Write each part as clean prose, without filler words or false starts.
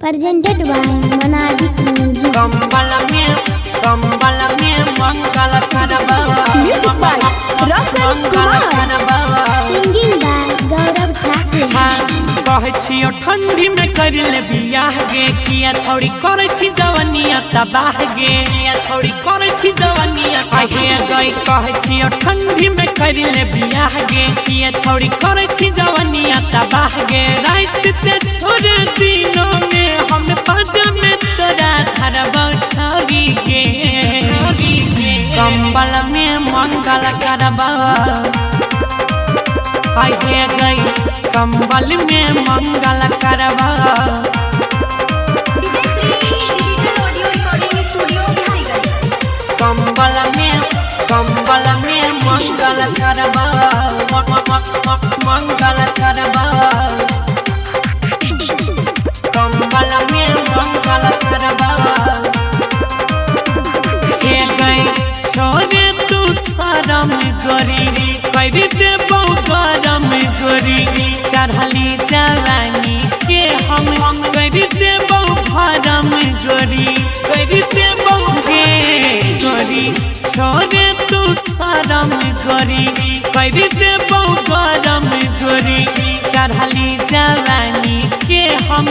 presented by Monadik Music. कंबल में मंगल करबा Music by Roshan Kumar. Singing by Gaurav Thakur. कहे छियो ठंडी में कर ले बियाह गे किया छौड़ी करे छी जवनिया तबाह गे किया छौड़ी करे छी जवनिया आहे गई कहे छियो ठंडी में कर ले बियाह गे किया छौड़ी करे छी जवनिया तबाह गे रात ते छोड़ दिनों में हम पाजा में तोरा धरबौ छौड़ी गे कंबल में मंगल करबा आहे गई कंबल में मंगल करबा कंबल में मंगल करबा मंगल करबा कंबल में मंगल करबा हे गई छोरे तू शरम गोरी कर देबौ गरम गोरी चढ़ली जवानी के हम कर देबौ भरम गोरी कर देबौ गे गोरी छोरे तू शरम गोरी कर देबौ गरम गोरी चढ़ली जवानी के हम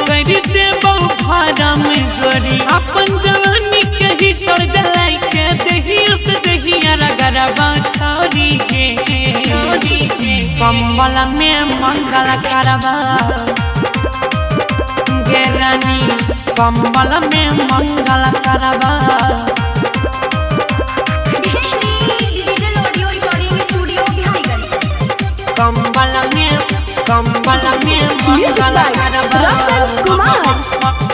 कर देबौ भरम गोरी अपन जवानी के हीटर जलाई के दहिया से दहिया रगरबा छौरी के कंबल में मंगल करबा गे रानी कंबल में मंगल करबा कंबल में मंगल करबा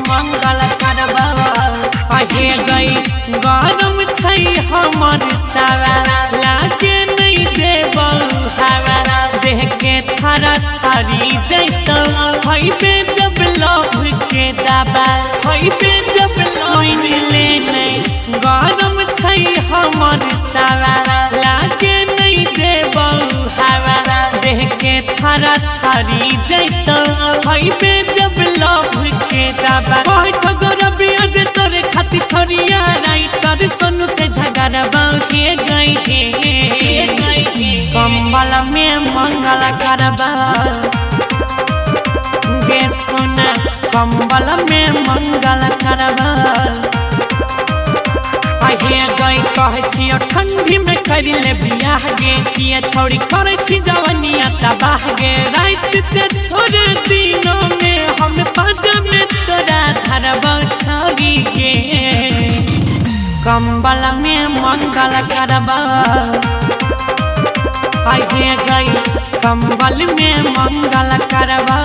मंगल करबा आहे गई गरम छै हमर तावा लागे नहीं देबौ हवा देह के थरा थरी जैतौ होइबे जब लव के दबा होइबे जब सोइन ले नहीं गरम छै हमर तावा लागे नहीं देबौ हवा देह के थरा थरी जैतौ होइबे जब लव के दबा कह छगोरा बियाज तोरे खाती छोरिया राइटर सोनू से झगड़बा के गई कंबल में मंगल करबा गे सोना कंबल में मंगल करबा आहे गई कहे छियो ठंडी में कर ले बियाह गे किया छौड़ी करे छी जवनिया तबाह गे रात ते छोड़ दिनों में हम पाजा में तोरा धरबौ छौड़ी गे कंबल में मंगल करबा आहे गई कंबल में मंगल करबा